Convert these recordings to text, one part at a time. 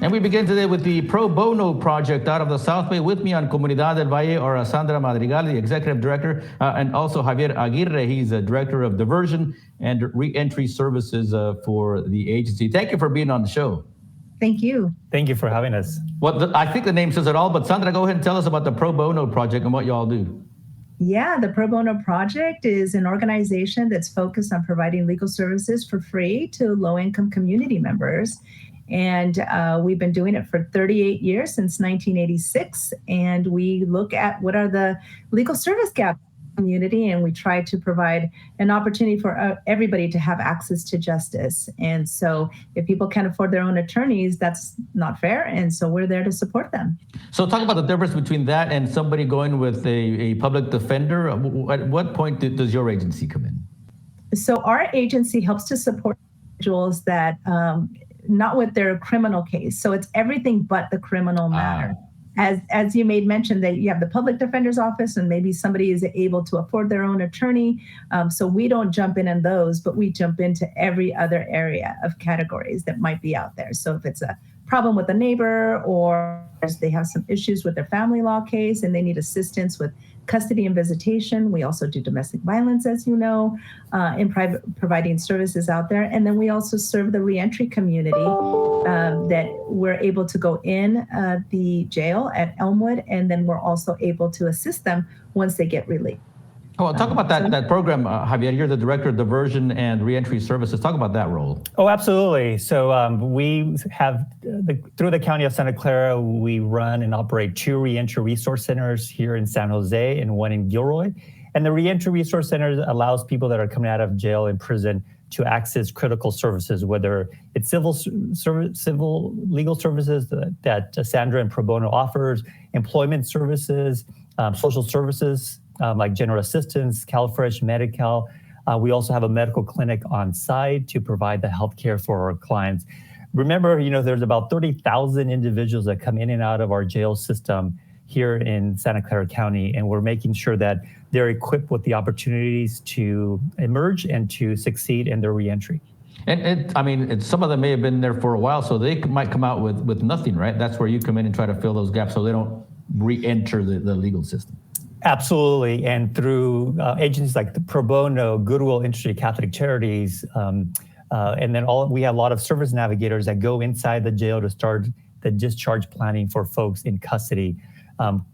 And we begin today with the Pro Bono project out of the South Bay. With me on Comunidad del Valle are Sandra Madrigal, the executive director, and also Javier Aguirre. He's a director of Diversion and Reentry services for the agency. Thank you for being on the show. Thank you. Thank you for having us. Well, I think the name says it all, but Sandra, go ahead and tell us about the Pro Bono project and what you all do. Yeah, the Pro Bono Project is an organization that's focused on providing legal services for free to low-income community members. And we've been doing it for 38 years, since 1986. And we look at what are the legal service gaps in the community, and we try to provide an opportunity for everybody to have access to justice. And so if people can't afford their own attorneys, that's not fair. And so we're there to support them. So talk about the difference between that and somebody going with a public defender. At what point does your agency come in? So our agency helps to support individuals that not with their criminal case. So it's everything but the criminal matter. As you made mention, that you have the public defender's office and maybe somebody is able to afford their own attorney. So we don't jump in on those, but we jump into every other area of categories that might be out there. So if it's a problem with a neighbor, or they have some issues with their family law case and they need assistance with custody and visitation. We also do domestic violence, as you know, in providing services out there. And then we also serve the reentry community that we're able to go in the jail at Elmwood, and then we're also able to assist them once they get released. Oh, talk about that program, Javier. You're the director of Diversion and Reentry Services. Talk about that role. Oh, absolutely. So we have, through the County of Santa Clara, we run and operate 2 reentry resource centers here in San Jose and 1 in Gilroy. And the reentry resource center allows people that are coming out of jail and prison to access critical services, whether it's civil legal services that Sandra and Pro Bono offers, employment services, social services, like general assistance, CalFresh, Medi-Cal. We also have a medical clinic on site to provide the healthcare for our clients. Remember, there's about 30,000 individuals that come in and out of our jail system here in Santa Clara County, and we're making sure that they're equipped with the opportunities to emerge and to succeed in their reentry. And some of them may have been there for a while, so they might come out with nothing, right? That's where you come in and try to fill those gaps so they don't re-enter the legal system. Absolutely, and through agencies like the Pro Bono, Goodwill Industry, Catholic Charities, and then we have a lot of service navigators that go inside the jail to start the discharge planning for folks in custody.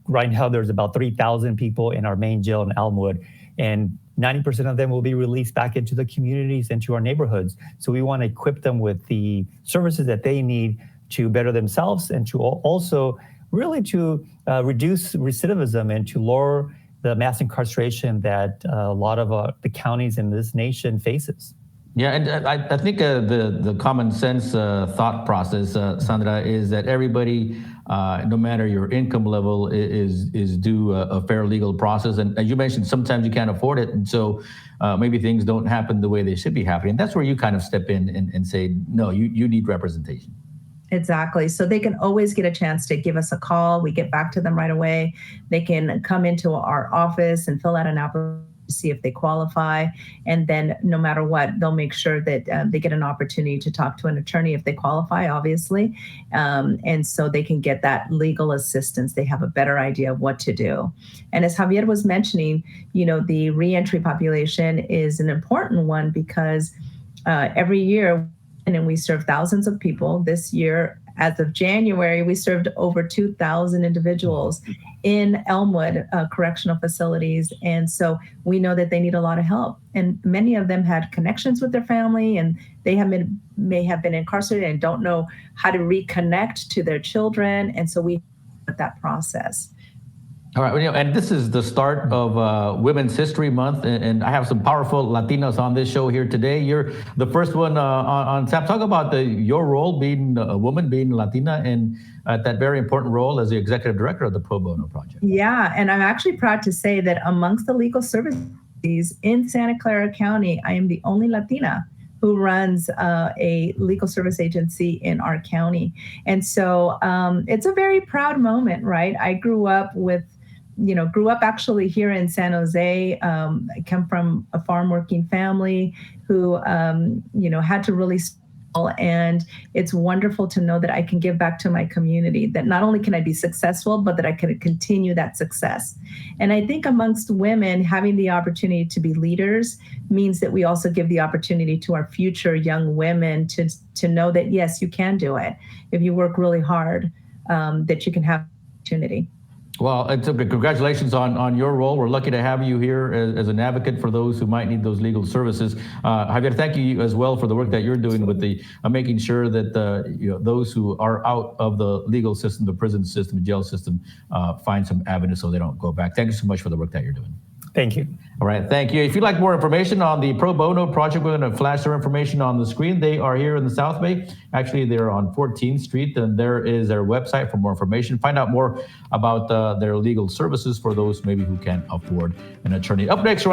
Right now, there's about 3,000 people in our main jail in Elmwood, and 90% of them will be released back into the communities and to our neighborhoods. So we want to equip them with the services that they need to better themselves and to also really to reduce recidivism and to lower the mass incarceration that a lot of the counties in this nation faces. Yeah, and I think the common sense thought process, Sandra, is that everybody, no matter your income level, is due a fair legal process. And as you mentioned, sometimes you can't afford it, and so maybe things don't happen the way they should be happening. That's where you kind of step in and say, no, you need representation. Exactly. So they can always get a chance to give us a call. We get back to them right away. They can come into our office and fill out an application to see if they qualify. And then no matter what, they'll make sure that they get an opportunity to talk to an attorney if they qualify, obviously. And so they can get that legal assistance. They have a better idea of what to do. And as Javier was mentioning, the reentry population is an important one because every year, and we serve thousands of people. This year, as of January, we served over 2,000 individuals in Elmwood correctional facilities. And so we know that they need a lot of help. And many of them had connections with their family, and they may have been incarcerated and don't know how to reconnect to their children. And so we put that process. All right, and this is the start of Women's History Month, and I have some powerful Latinas on this show here today. You're the first one on tap. Talk about your role being a woman, being Latina, and that very important role as the executive director of the Pro Bono Project. Yeah, and I'm actually proud to say that amongst the legal services in Santa Clara County, I am the only Latina who runs a legal service agency in our county. And so it's a very proud moment, right? I grew up actually here in San Jose. I come from a farm working family who, had to really And it's wonderful to know that I can give back to my community, that not only can I be successful, but that I can continue that success. And I think amongst women, having the opportunity to be leaders means that we also give the opportunity to our future young women to know that, yes, you can do it. If you work really hard, that you can have opportunity. Well, congratulations on your role. We're lucky to have you here as an advocate for those who might need those legal services. Javier, thank you as well for the work that you're doing with the making sure that those who are out of the legal system, the prison system, jail system, find some avenue so they don't go back. Thank you so much for the work that you're doing. Thank you. All right, thank you. If you'd like more information on the Pro Bono project, we're going to flash their information on the screen. They are here in the South Bay. Actually, they're on 14th Street, and there is their website for more information. Find out more about their legal services for those maybe who can't afford an attorney. Up next, we're on